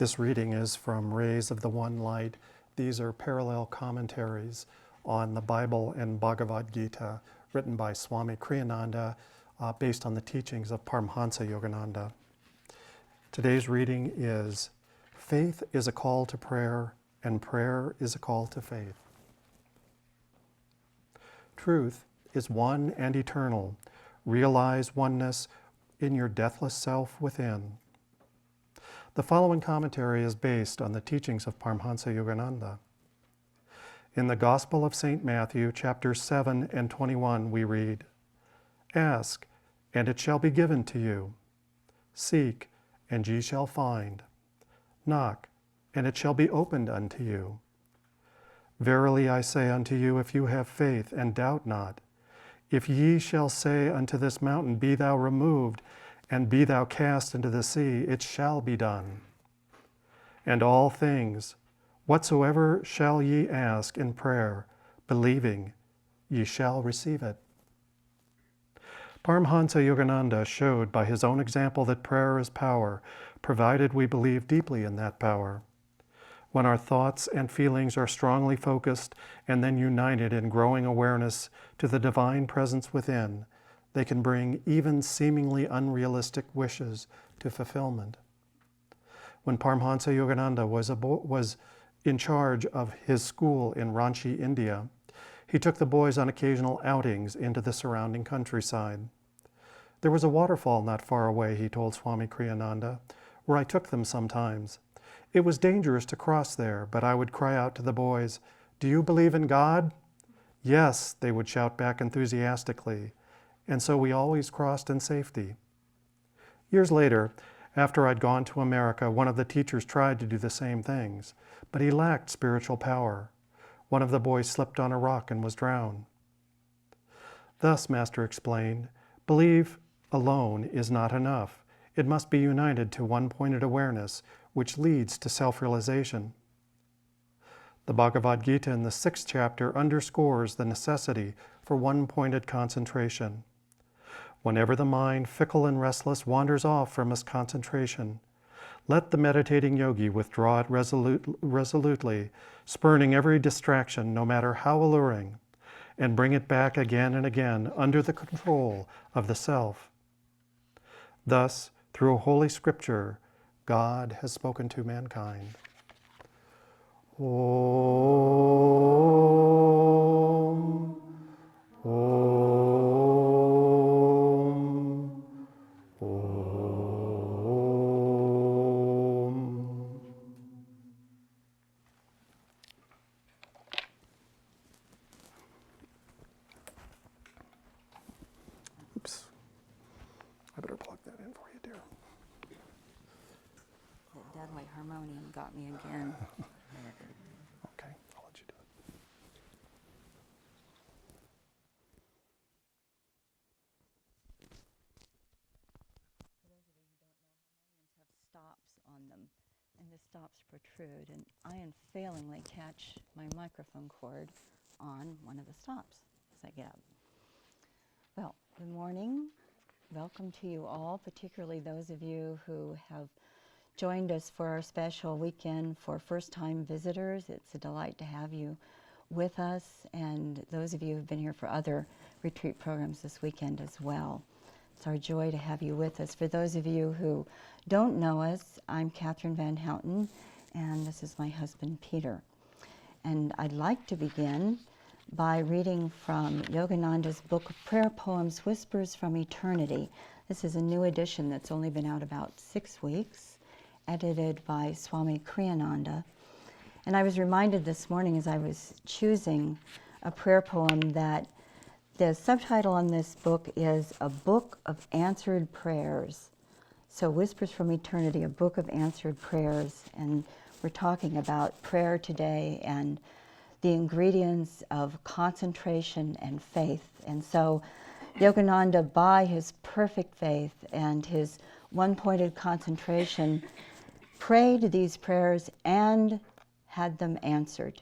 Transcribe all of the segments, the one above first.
This reading is from Rays of the One Light. These are parallel commentaries on the Bible and Bhagavad Gita written by Swami Kriyananda based on the teachings of Paramhansa Yogananda. Today's reading is Faith is a call to prayer, and prayer is a call to faith. Truth is one and eternal. Realize oneness in your deathless self within. The following commentary is based on the teachings of Paramhansa Yogananda. In the Gospel of St. Matthew, chapters 7 and 21, we read, "Ask, and it shall be given to you. Seek, and ye shall find. Knock, and it shall be opened unto you. Verily I say unto you, if you have faith and doubt not, if ye shall say unto this mountain, Be thou removed, and be thou cast into the sea, it shall be done. And all things, whatsoever shall ye ask in prayer, believing, ye shall receive it." Paramhansa Yogananda showed by his own example that prayer is power, provided we believe deeply in that power. When our thoughts and feelings are strongly focused and then united in growing awareness to the divine presence within, they can bring even seemingly unrealistic wishes to fulfillment. When Paramhansa Yogananda was in charge of his school in Ranchi, India, he took the boys on occasional outings into the surrounding countryside. There was a waterfall not far away, he told Swami Kriyananda, where I took them sometimes. It was dangerous to cross there, but I would cry out to the boys, "Do you believe in God?" "Yes," they would shout back enthusiastically. And so we always crossed in safety. Years later, after I'd gone to America, one of the teachers tried to do the same things, but he lacked spiritual power. One of the boys slipped on a rock and was drowned. Thus, Master explained, belief alone is not enough. It must be united to one-pointed awareness, which leads to self-realization. The Bhagavad Gita in the 6th chapter underscores the necessity for one-pointed concentration. Whenever the mind, fickle and restless, wanders off from its concentration, let the meditating yogi withdraw it resolutely, spurning every distraction, no matter how alluring, and bring it back again and again under the control of the self. Thus, through Holy Scripture, God has spoken to mankind. Om. Om. Om. Oops. I better plug that in for you, dear. That deadly harmonium got me again. Okay, I'll let you do it. For those of you who don't know, harmoniums have stops on them, and the stops protrude, and I unfailingly catch my microphone cord on one of the stops as I get up. Well, good morning. Welcome to you all, particularly those of you who have joined us for our special weekend for first-time visitors. It's a delight to have you with us, and those of you who have been here for other retreat programs this weekend as well. It's our joy to have you with us. For those of you who don't know us, I'm Catherine Van Houten, and this is my husband, Peter. And I'd like to begin by reading from Yogananda's book of prayer poems, Whispers from Eternity. This is a new edition that's only been out about 6 weeks, edited by Swami Kriyananda. And I was reminded this morning as I was choosing a prayer poem that the subtitle on this book is A Book of Answered Prayers. So Whispers from Eternity, a book of answered prayers. And we're talking about prayer today and the ingredients of concentration and faith. And so Yogananda, by his perfect faith and his one-pointed concentration, prayed these prayers and had them answered.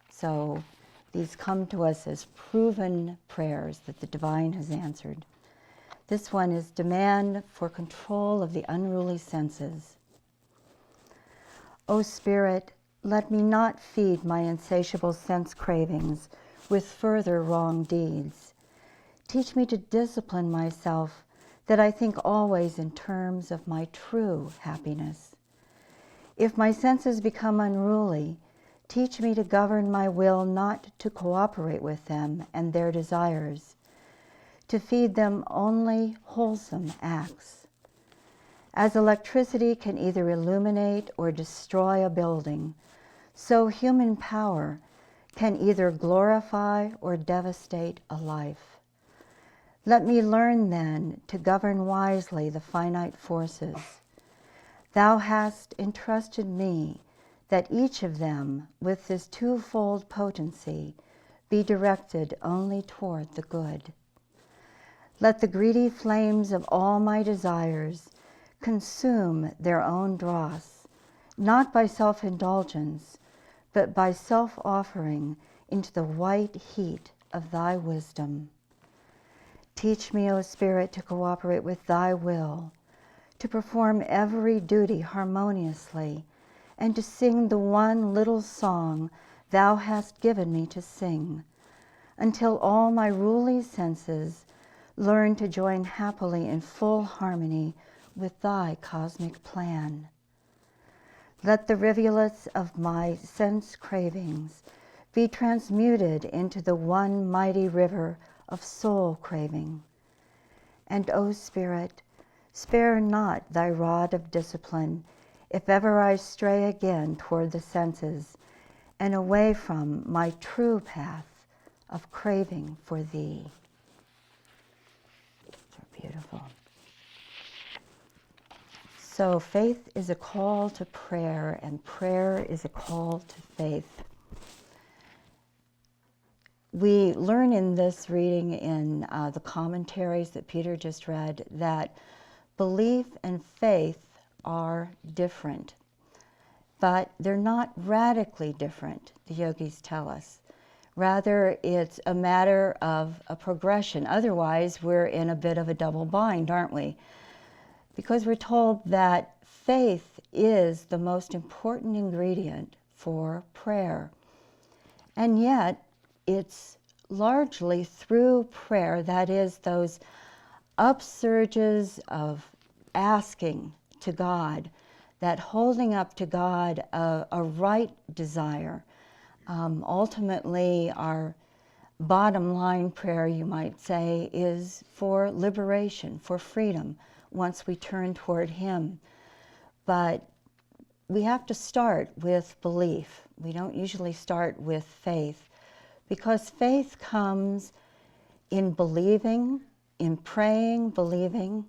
So these come to us as proven prayers that the divine has answered. This one is demand for control of the unruly senses. O Spirit, let me not feed my insatiable sense cravings with further wrong deeds. Teach me to discipline myself that I think always in terms of my true happiness. If my senses become unruly, teach me to govern my will not to cooperate with them and their desires, to feed them only wholesome acts. As electricity can either illuminate or destroy a building, so human power can either glorify or devastate a life. Let me learn then to govern wisely the finite forces. Thou hast entrusted me that each of them, with this twofold potency, be directed only toward the good. Let the greedy flames of all my desires consume their own dross, not by self-indulgence, but by self-offering into the white heat of thy wisdom. Teach me, O Spirit, to cooperate with thy will, to perform every duty harmoniously, and to sing the one little song thou hast given me to sing, until all my ruly senses learn to join happily in full harmony with thy cosmic plan. Let the rivulets of my sense cravings be transmuted into the one mighty river of soul craving. And, O Spirit, spare not thy rod of discipline if ever I stray again toward the senses and away from my true path of craving for thee. So beautiful. So faith is a call to prayer, and prayer is a call to faith. We learn in this reading in the commentaries that Peter just read that belief and faith are different, but they're not radically different, the yogis tell us. Rather, it's a matter of a progression. Otherwise, we're in a bit of a double bind, aren't we? Because we're told that faith is the most important ingredient for prayer. And yet, it's largely through prayer, that is, those upsurges of asking to God, that holding up to God a right desire. Ultimately, our bottom line prayer, you might say, is for liberation, for freedom, once we turn toward Him. But we have to start with belief. We don't usually start with faith, because faith comes in believing, in praying, believing,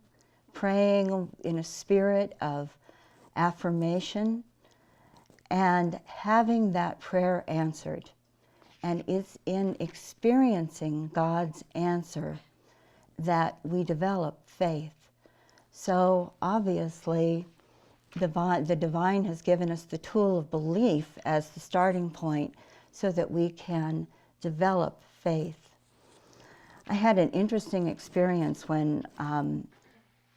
praying in a spirit of affirmation, and having that prayer answered. And it's in experiencing God's answer that we develop faith. So obviously, the divine has given us the tool of belief as the starting point so that we can develop faith. I had an interesting experience when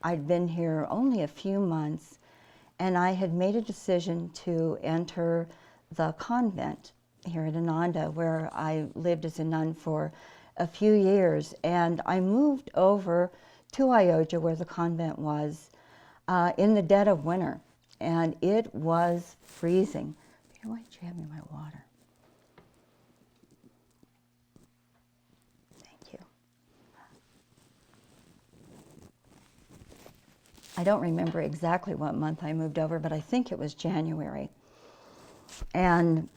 I'd been here only a few months, and I had made a decision to enter the convent here at Ananda, where I lived as a nun for a few years. And I moved over to Ayodhya, where the convent was, in the dead of winter. And it was freezing. Why don't you have me my water? Thank you. I don't remember exactly what month I moved over, but I think it was January. And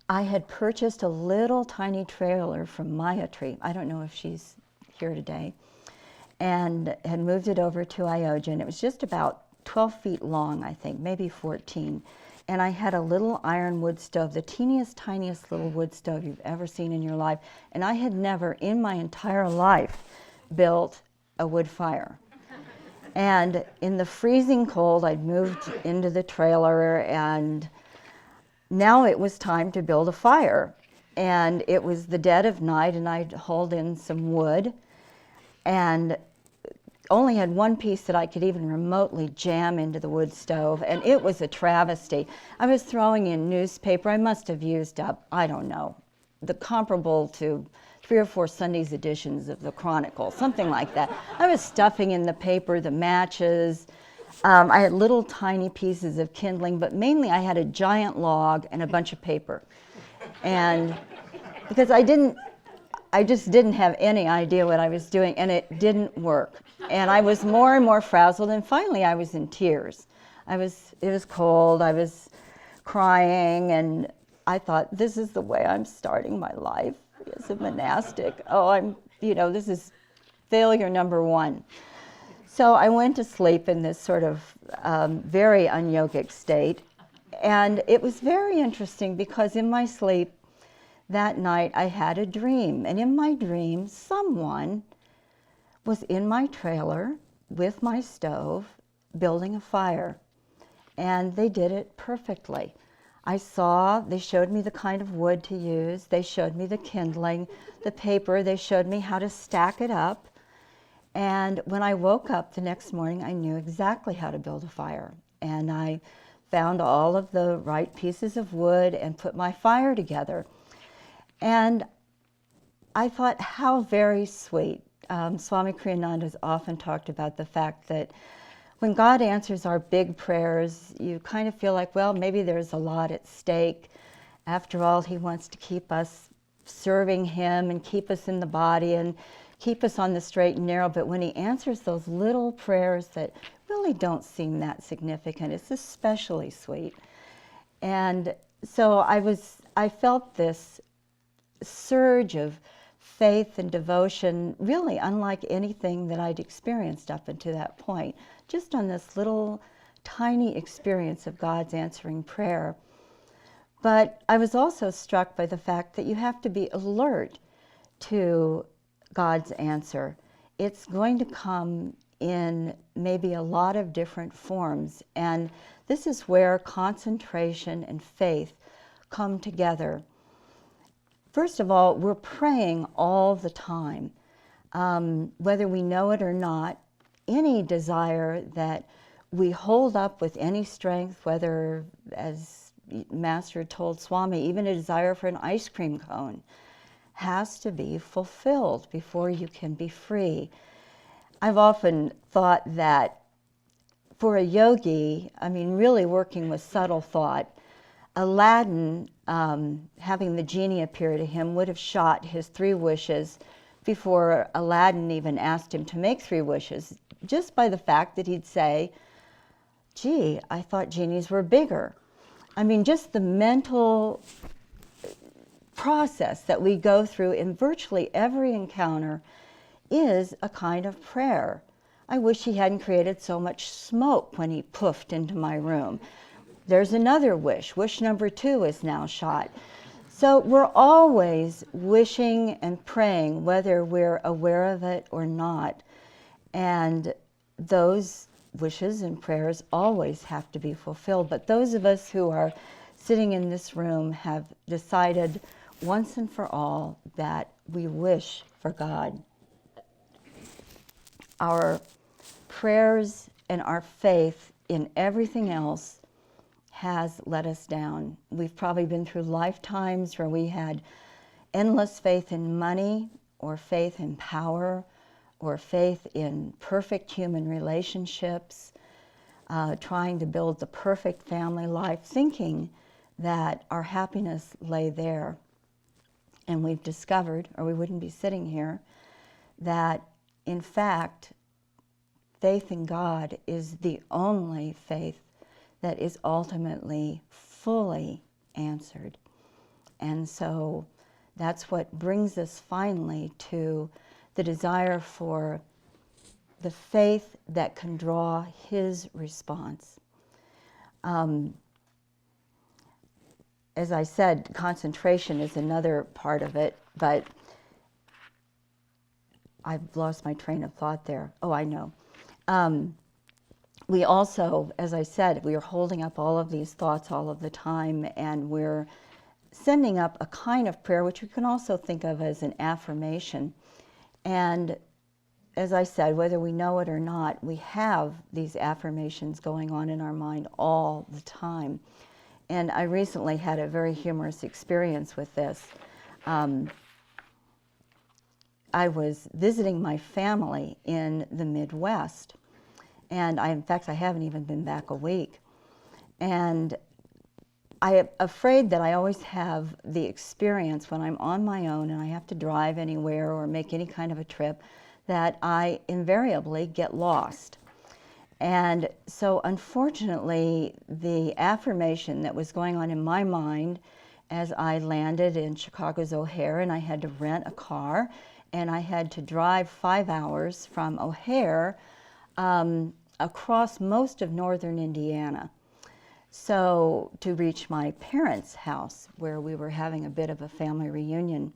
I had purchased a little tiny trailer from Maya Tree. I don't know if she's here today. And had moved it over to Ayodhya, and it was just about 12 feet long, I think, maybe 14. And I had a little iron wood stove, the teeniest, tiniest little wood stove you've ever seen in your life. And I had never in my entire life built a wood fire. And in the freezing cold, I'd moved into the trailer, and now it was time to build a fire. And it was the dead of night, and I'd hauled in some wood. And only had one piece that I could even remotely jam into the wood stove, and it was a travesty. I was throwing in newspaper. I must have used up, I don't know, the comparable to 3 or 4 Sundays editions of the Chronicle, something like that. I was stuffing in the paper, the matches. I had little tiny pieces of kindling, but mainly I had a giant log and a bunch of paper. And because I just didn't have any idea what I was doing, and it didn't work. And I was more and more frazzled, and finally I was in tears. It was cold, I was crying, and I thought, this is the way I'm starting my life as a monastic. Oh, this is failure number 1. So I went to sleep in this sort of very unyogic state, and it was very interesting because in my sleep that night I had a dream, and in my dream someone was in my trailer with my stove building a fire, and they did it perfectly. They showed me the kind of wood to use, they showed me the kindling, the paper, they showed me how to stack it up. And when I woke up the next morning, I knew exactly how to build a fire. And I found all of the right pieces of wood and put my fire together. And I thought, how very sweet. Swami Kriyananda has often talked about the fact that when God answers our big prayers, you kind of feel like, well, maybe there's a lot at stake. After all, he wants to keep us serving him and keep us in the body and keep us on the straight and narrow. But when he answers those little prayers that really don't seem that significant, it's especially sweet. And so I felt this surge of faith and devotion, really unlike anything that I'd experienced up until that point, just on this little tiny experience of God's answering prayer. But I was also struck by the fact that you have to be alert to God's answer. It's going to come in maybe a lot of different forms, and this is where concentration and faith come together. First of all, we're praying all the time. Whether we know it or not, any desire that we hold up with any strength, whether, as Master told Swami, even a desire for an ice cream cone, has to be fulfilled before you can be free. I've often thought that for a yogi, really working with subtle thought, Aladdin, having the genie appear to him, would have shot his 3 wishes before Aladdin even asked him to make 3 wishes, just by the fact that he'd say, gee, I thought genies were bigger. Just the mental process that we go through in virtually every encounter is a kind of prayer. I wish he hadn't created so much smoke when he poofed into my room. There's another wish. Wish number 2 is now shot. So we're always wishing and praying, whether we're aware of it or not. And those wishes and prayers always have to be fulfilled. But those of us who are sitting in this room have decided once and for all that we wish for God. Our prayers and our faith in everything else has let us down. We've probably been through lifetimes where we had endless faith in money, or faith in power, or faith in perfect human relationships, trying to build the perfect family life, thinking that our happiness lay there. And we've discovered, or we wouldn't be sitting here, that in fact, faith in God is the only faith that is ultimately fully answered. And so that's what brings us finally to the desire for the faith that can draw his response. As I said, concentration is another part of it, but I've lost my train of thought there. Oh, I know. We also, as I said, we are holding up all of these thoughts all of the time, and we're sending up a kind of prayer, which we can also think of as an affirmation. And as I said, whether we know it or not, we have these affirmations going on in our mind all the time. And I recently had a very humorous experience with this. I was visiting my family in the Midwest, and in fact, I haven't even been back a week. And I'm afraid that I always have the experience when I'm on my own and I have to drive anywhere or make any kind of a trip that I invariably get lost. And so unfortunately, the affirmation that was going on in my mind as I landed in Chicago's O'Hare, and I had to rent a car, and I had to drive 5 hours from O'Hare across most of northern Indiana, so to reach my parents' house where we were having a bit of a family reunion.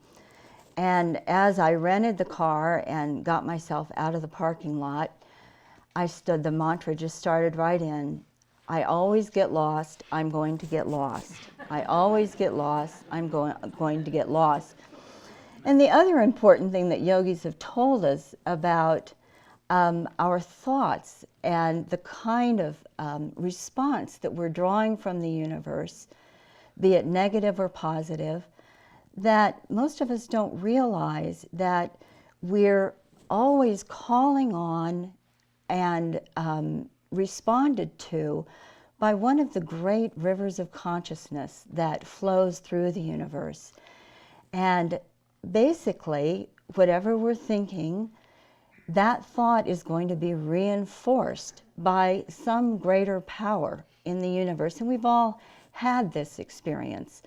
And as I rented the car and got myself out of the parking lot, the mantra just started right in. I always get lost, I'm going to get lost. I always get lost, I'm going to get lost. And the other important thing that yogis have told us about our thoughts and the kind of response that we're drawing from the universe, be it negative or positive, that most of us don't realize that we're always calling on and responded to by one of the great rivers of consciousness that flows through the universe. And basically, whatever we're thinking, that thought is going to be reinforced by some greater power in the universe. And we've all had this experience,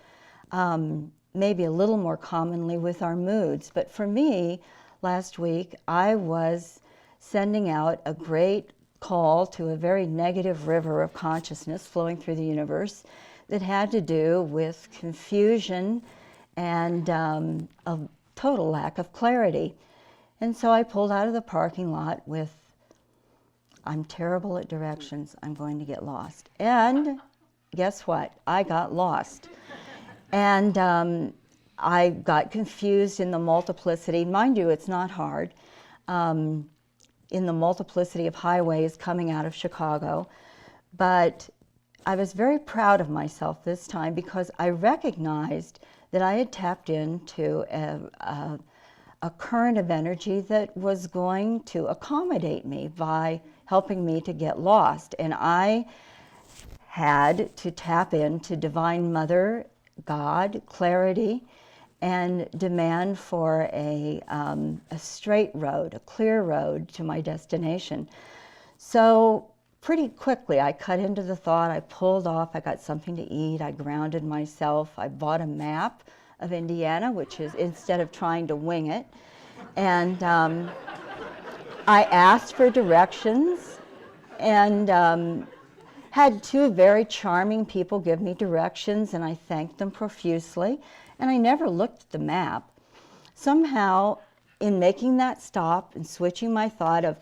maybe a little more commonly with our moods. But for me, last week, I was sending out a great call to a very negative river of consciousness flowing through the universe that had to do with confusion and a total lack of clarity. And so I pulled out of the parking lot with, I'm terrible at directions, I'm going to get lost. And guess what? I got lost. And I got confused in the multiplicity. Mind you, it's not hard. In the multiplicity of highways coming out of Chicago. But I was very proud of myself this time because I recognized that I had tapped into a current of energy that was going to accommodate me by helping me to get lost. And I had to tap into Divine Mother, God, clarity, and demand for a straight road, a clear road to my destination. So pretty quickly I cut into the thought, I pulled off, I got something to eat, I grounded myself, I bought a map of Indiana, which is instead of trying to wing it. And I asked for directions and had two very charming people give me directions, and I thanked them profusely. And I never looked at the map. Somehow, in making that stop and switching my thought of,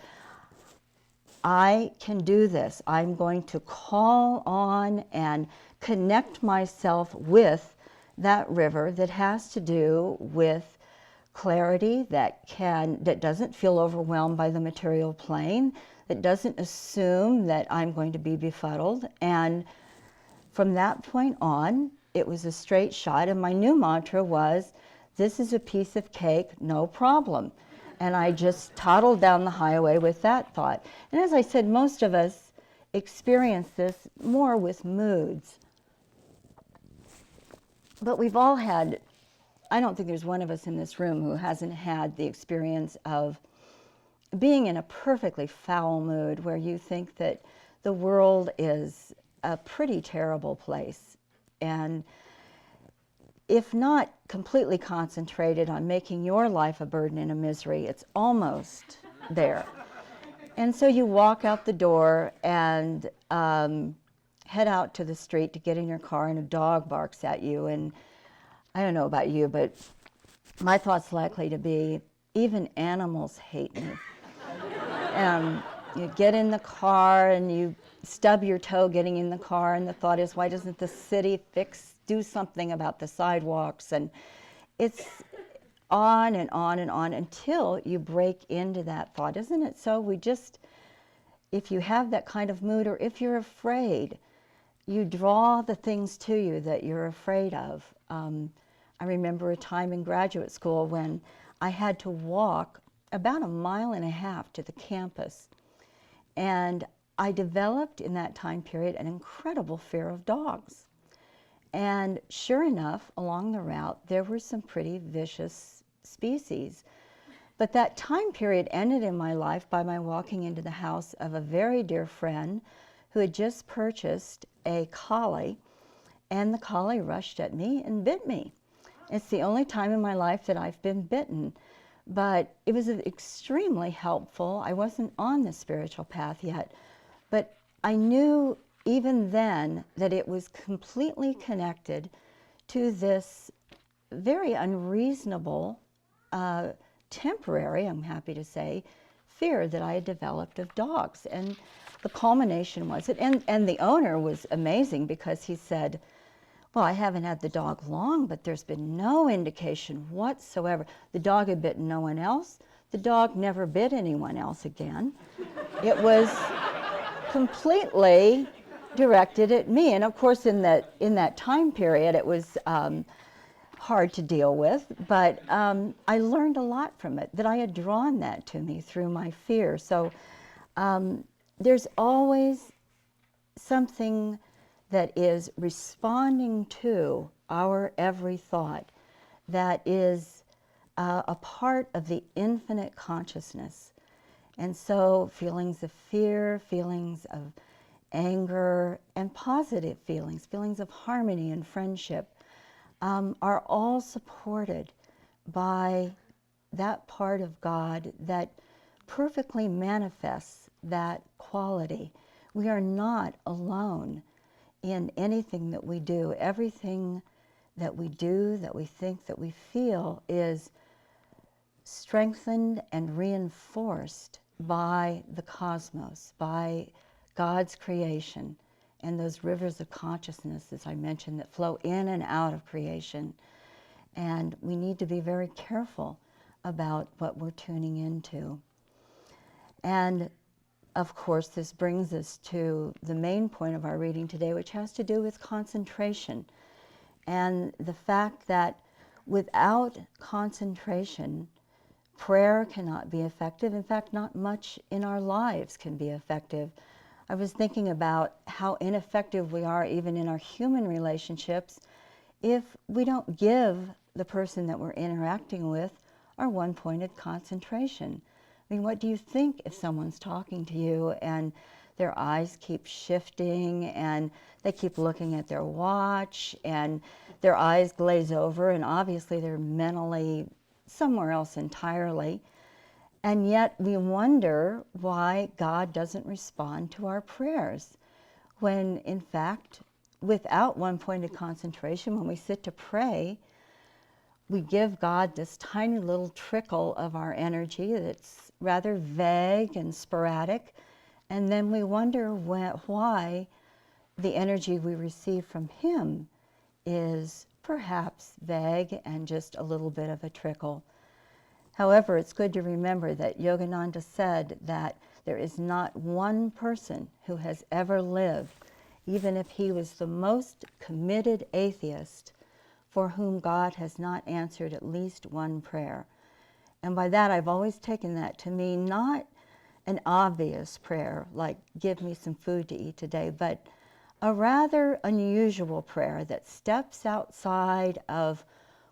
I can do this, I'm going to call on and connect myself with that river that has to do with clarity, that doesn't feel overwhelmed by the material plane, that doesn't assume that I'm going to be befuddled. And from that point on, it was a straight shot, and my new mantra was, this is a piece of cake, no problem. And I just toddled down the highway with that thought. And as I said, most of us experience this more with moods. But we've all had, I don't think there's one of us in this room who hasn't had the experience of being in a perfectly foul mood where you think that the world is a pretty terrible place. And if not completely concentrated on making your life a burden and a misery, it's almost there. And so you walk out the door and head out to the street to get in your car, and a dog barks at you. And I don't know about you, but my thought's likely to be, even animals hate me. You get in the car and you stub your toe getting in the car, and the thought is, why doesn't the city do something about the sidewalks? And it's on and on and on until you break into that thought. Isn't it so? If you have that kind of mood, or if you're afraid, you draw the things to you that you're afraid of. I remember a time in graduate school when I had to walk about 1.5 miles to the campus. And I developed in that time period an incredible fear of dogs. And sure enough, along the route, there were some pretty vicious species. But that time period ended in my life by my walking into the house of a very dear friend who had just purchased a collie, and the collie rushed at me and bit me. It's the only time in my life that I've been bitten, but it was extremely helpful. I wasn't on the spiritual path yet, but I knew even then that it was completely connected to this very unreasonable, temporary, I'm happy to say, fear that I had developed of dogs. And the culmination was it. And the owner was amazing because he said, well, I haven't had the dog long, but there's been no indication whatsoever. The dog had bitten no one else. The dog never bit anyone else again. It was completely directed at me. And of course, in that time period, it was hard to deal with, but I learned a lot from it, that I had drawn that to me through my fear. So there's always something that is responding to our every thought that is a part of the infinite consciousness. And so feelings of fear, feelings of anger, and positive feelings, feelings of harmony and friendship, are all supported by that part of God that perfectly manifests that quality. We are not alone in anything that we do. Everything that we do, that we think, that we feel is strengthened and reinforced by the cosmos, by God's creation, and those rivers of consciousness, as I mentioned, that flow in and out of creation. And we need to be very careful about what we're tuning into. And of course, this brings us to the main point of our reading today, which has to do with concentration. And the fact that without concentration, prayer cannot be effective. In fact, not much in our lives can be effective. I was thinking about how ineffective we are even in our human relationships if we don't give the person that we're interacting with our one-pointed concentration. I mean, what do you think if someone's talking to you and their eyes keep shifting and they keep looking at their watch and their eyes glaze over and obviously they're mentally somewhere else entirely, and yet we wonder why God doesn't respond to our prayers, when in fact, without one-pointed concentration, when we sit to pray, we give God this tiny little trickle of our energy that's rather vague and sporadic, and then we wonder why the energy we receive from Him is perhaps vague and just a little bit of a trickle. However, it's good to remember that Yogananda said that there is not one person who has ever lived, even if he was the most committed atheist, for whom God has not answered at least one prayer. And by that, I've always taken that to mean not an obvious prayer, like, give me some food to eat today, but a rather unusual prayer that steps outside of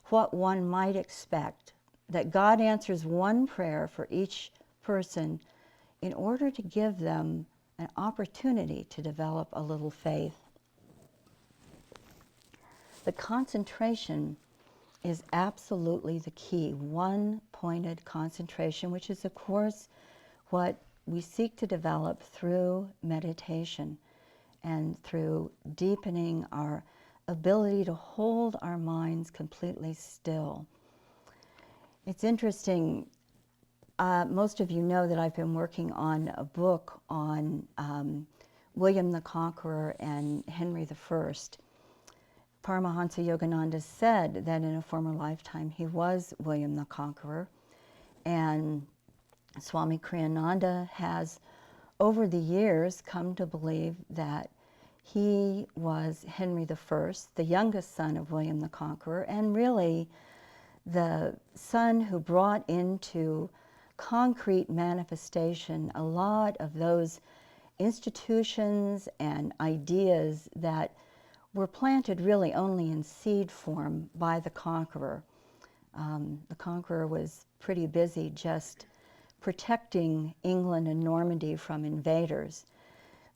what one might expect, that God answers one prayer for each person in order to give them an opportunity to develop a little faith. The concentration is absolutely the key, one-pointed concentration, which is, of course, what we seek to develop through meditation and through deepening our ability to hold our minds completely still. It's interesting, most of you know that I've been working on a book on William the Conqueror and Henry I. Paramahansa Yogananda said that in a former lifetime he was William the Conqueror, and Swami Kriyananda has, over the years, come to believe that he was Henry I, the youngest son of William the Conqueror, and really the son who brought into concrete manifestation a lot of those institutions and ideas that were planted really only in seed form by the conqueror. The conqueror was pretty busy just protecting England and Normandy from invaders,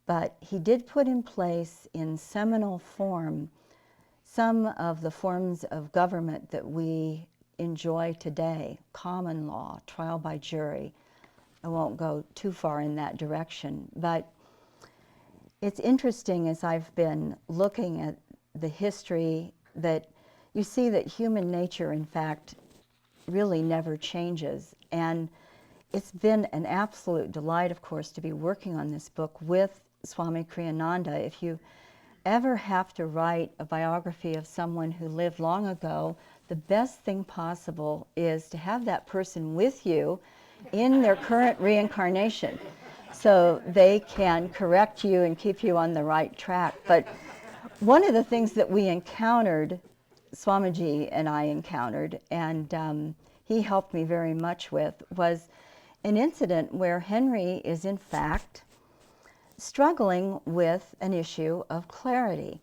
but he did put in place in seminal form some of the forms of government that we enjoy today: common law, trial by jury. I won't go too far in that direction, but it's interesting as I've been looking at the history that you see that human nature, in fact, really never changes. And it's been an absolute delight, of course, to be working on this book with Swami Kriyananda. If you ever have to write a biography of someone who lived long ago, the best thing possible is to have that person with you in their current reincarnation so they can correct you and keep you on the right track. But one of the things that we encountered, Swamiji and I encountered, and he helped me very much with, was an incident where Henry is in fact struggling with an issue of clarity,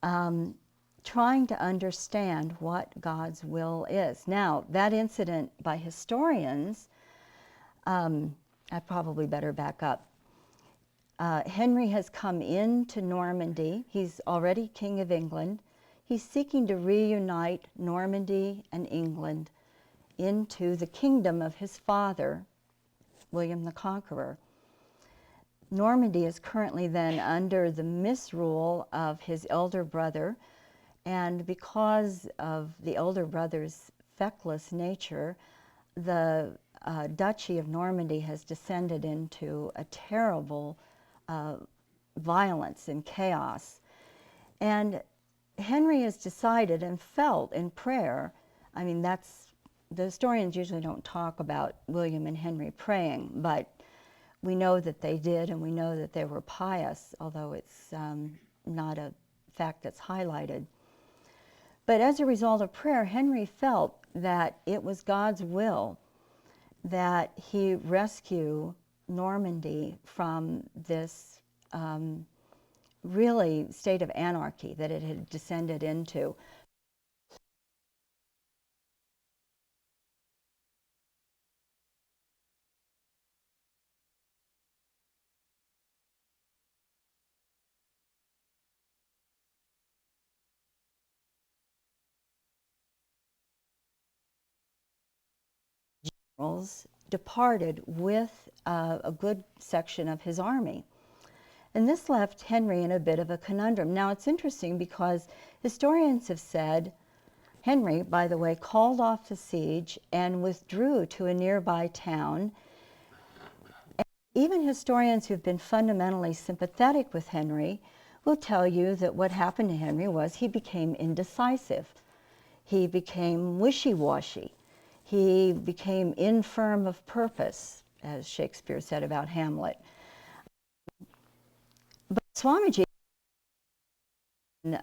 trying to understand what God's will is. Now, that incident by historians, I probably better back up. Henry has come into Normandy. He's already King of England. He's seeking to reunite Normandy and England into the kingdom of his father, William the Conqueror. Normandy is currently then under the misrule of his elder brother, and because of the elder brother's feckless nature, the Duchy of Normandy has descended into a terrible violence and chaos. And Henry has decided and felt in prayer, I mean, the historians usually don't talk about William and Henry praying, but we know that they did, and we know that they were pious, although it's not a fact that's highlighted. But as a result of prayer, Henry felt that it was God's will that he rescue Normandy from this really state of anarchy that it had descended into. Generals departed with a good section of his army. And this left Henry in a bit of a conundrum. Now, it's interesting because historians have said Henry, by the way, called off the siege and withdrew to a nearby town. And even historians who've been fundamentally sympathetic with Henry will tell you that what happened to Henry was he became indecisive. He became wishy-washy. He became infirm of purpose, as Shakespeare said about Hamlet. But Swamiji,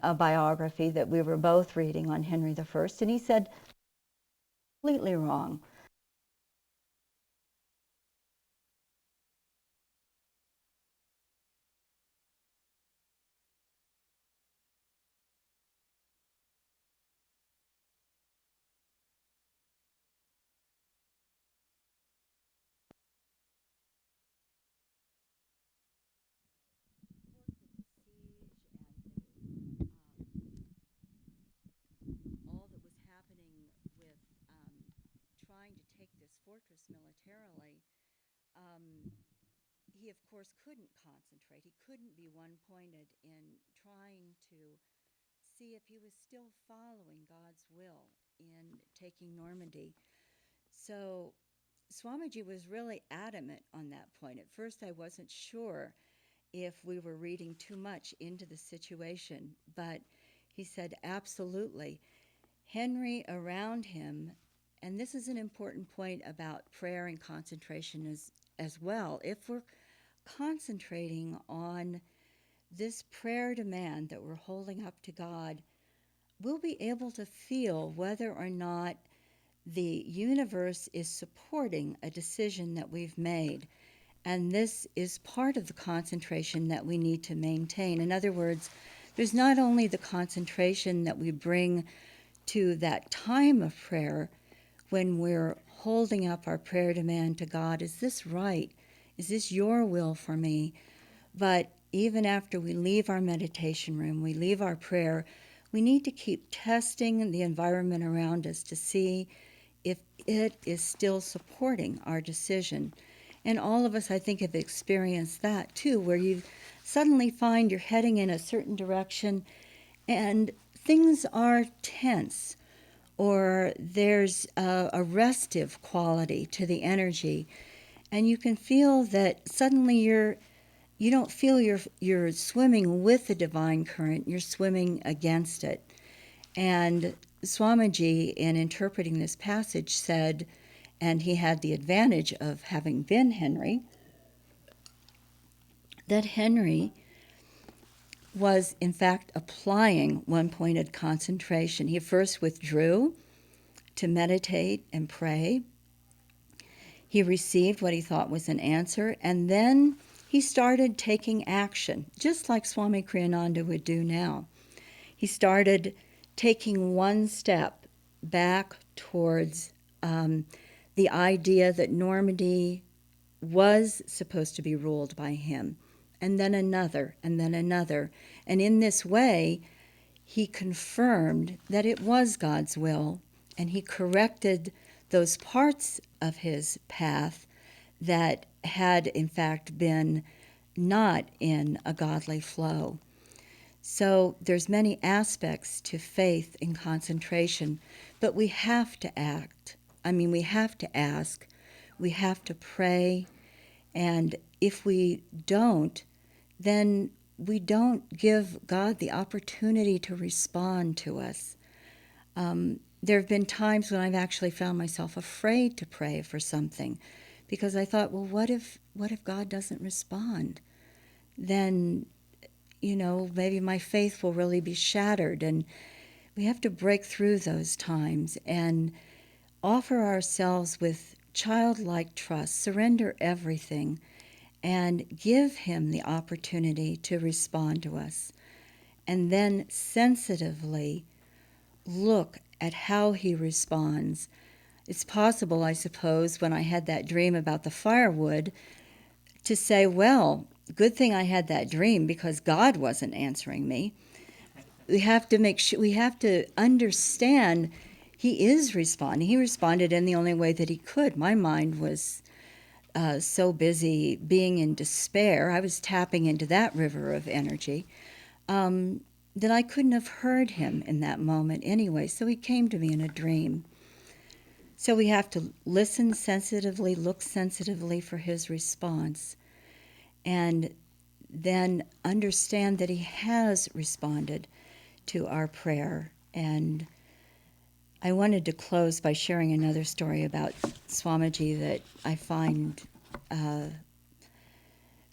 a biography that we were both reading on Henry I, and he said, completely wrong. All that was happening with trying to take this fortress militarily, he of course couldn't concentrate. He couldn't be one-pointed in trying to see if he was still following God's will in taking Normandy. So Swamiji was really adamant on that point. At first I wasn't sure if we were reading too much into the situation, but He said, absolutely. Henry around him, and this is an important point about prayer and concentration as well. If we're concentrating on this prayer demand that we're holding up to God, we'll be able to feel whether or not the universe is supporting a decision that we've made. And this is part of the concentration that we need to maintain. In other words, there's not only the concentration that we bring to that time of prayer when we're holding up our prayer demand to God, is this right? Is this your will for me? But even after we leave our meditation room, we leave our prayer, we need to keep testing the environment around us to see if it is still supporting our decision. And all of us, I think, have experienced that too, where you suddenly find you're heading in a certain direction and things are tense, or there's a restive quality to the energy, and you can feel that suddenly you don't feel you're swimming with the divine current, you're swimming against it. And Swamiji, in interpreting this passage, said, and he had the advantage of having been Henry, that Henry was in fact applying one-pointed concentration. He first withdrew to meditate and pray. He received what he thought was an answer, and then he started taking action, just like Swami Kriyananda would do now. He started taking one step back towards the idea that Normandy was supposed to be ruled by him, and then another, and then another. And in this way, he confirmed that it was God's will, and he corrected those parts of his path that had, in fact, been not in a godly flow. So there's many aspects to faith and concentration, but we have to act. We have to ask, we have to pray, and if we don't, then we don't give God the opportunity to respond to us. There have been times when I've actually found myself afraid to pray for something because I thought, well, what if God doesn't respond? Then, maybe my faith will really be shattered. And we have to break through those times and offer ourselves with childlike trust, surrender everything, and give him the opportunity to respond to us. And then sensitively look at how he responds. It's possible, I suppose, when I had that dream about the firewood, to say, well, good thing I had that dream because God wasn't answering me. We have to make sure, we have to understand he is responding. He responded in the only way that he could. My mind was so busy being in despair. I was tapping into that river of energy that I couldn't have heard him in that moment anyway. So he came to me in a dream. So we have to listen sensitively, look sensitively for his response, and then understand that he has responded to our prayer. And I wanted to close by sharing another story about Swamiji that I find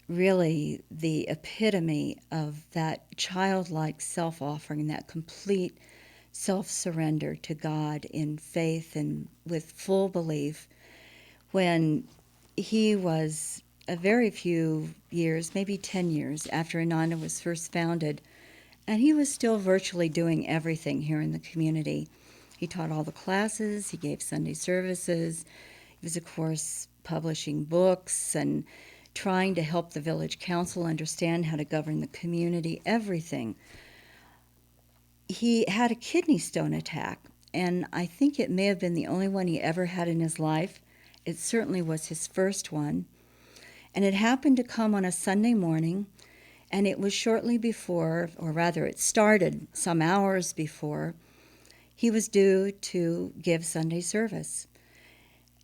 really the epitome of that childlike self-offering, that complete self-surrender to God in faith and with full belief, when he was a very few years, maybe 10 years after Ananda was first founded, and he was still virtually doing everything here in the community. He taught all the classes, he gave Sunday services, he was, of course, publishing books and trying to help the village council understand how to govern the community, everything. He had a kidney stone attack, and I think it may have been the only one he ever had in his life. It certainly was his first one. And it happened to come on a Sunday morning, and it was shortly before, or rather it started some hours before, he was due to give Sunday service.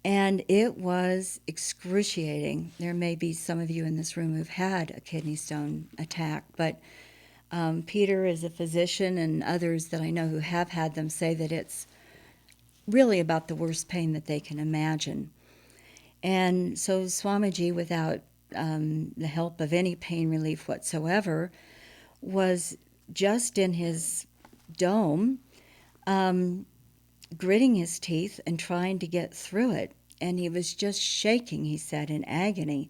And it was excruciating. There may be some of you in this room who've had a kidney stone attack, but Peter is a physician, and others that I know who have had them say that it's really about the worst pain that they can imagine. And so Swamiji, without the help of any pain relief whatsoever, was just in his dome, gritting his teeth and trying to get through it. And he was just shaking, he said, in agony.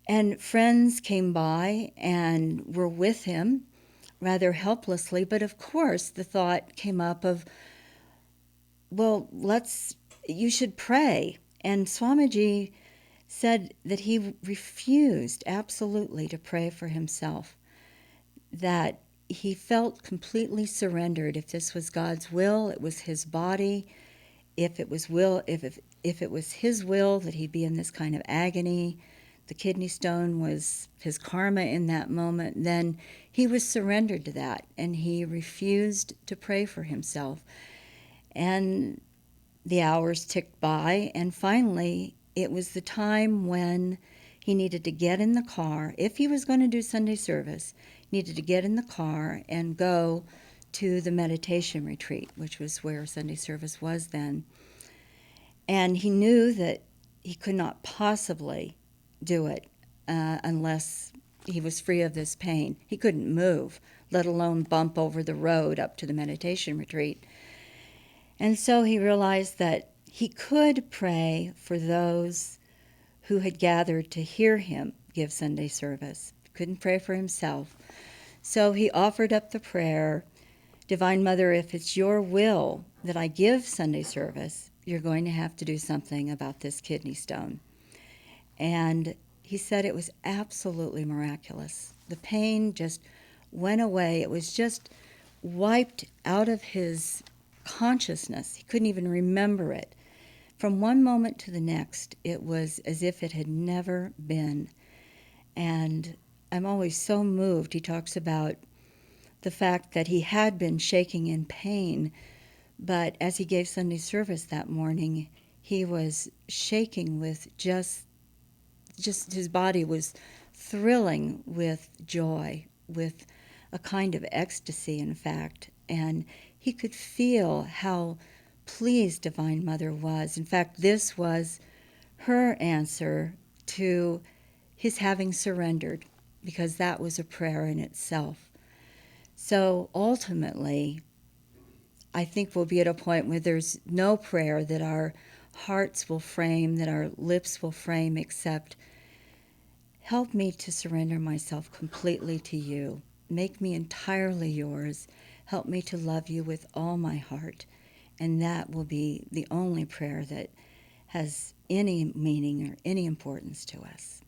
And friends came by and were with him rather helplessly. But of course, the thought came up of, well, you should pray. And Swamiji said that he refused absolutely to pray for himself, that he felt completely surrendered. If this was God's will, it was his body. If it was his will that he'd be in this kind of agony, the kidney stone was his karma in that moment, then he was surrendered to that, and he refused to pray for himself. And the hours ticked by, and finally it was the time when he needed to get in the car. If he was going to do Sunday service, he needed to get in the car and go to the meditation retreat, which was where Sunday service was then. And he knew that he could not possibly do it unless he was free of this pain. He couldn't move, let alone bump over the road up to the meditation retreat. And so he realized that he could pray for those who had gathered to hear him give Sunday service. He couldn't pray for himself. So he offered up the prayer, Divine Mother, if it's your will that I give Sunday service, you're going to have to do something about this kidney stone. And he said it was absolutely miraculous. The pain just went away. It was just wiped out of his consciousness. He couldn't even remember it. From one moment to the next, it was as if it had never been. And I'm always so moved. He talks about the fact that he had been shaking in pain, but as he gave Sunday service that morning, he was shaking with just his body was thrilling with joy, with a kind of ecstasy, in fact. And he could feel how pleased Divine Mother was. In fact, this was her answer to his having surrendered, because that was a prayer in itself. So ultimately, I think we'll be at a point where there's no prayer that our hearts will frame, that our lips will frame, except, help me to surrender myself completely to you. Make me entirely yours. Help me to love you with all my heart. And that will be the only prayer that has any meaning or any importance to us.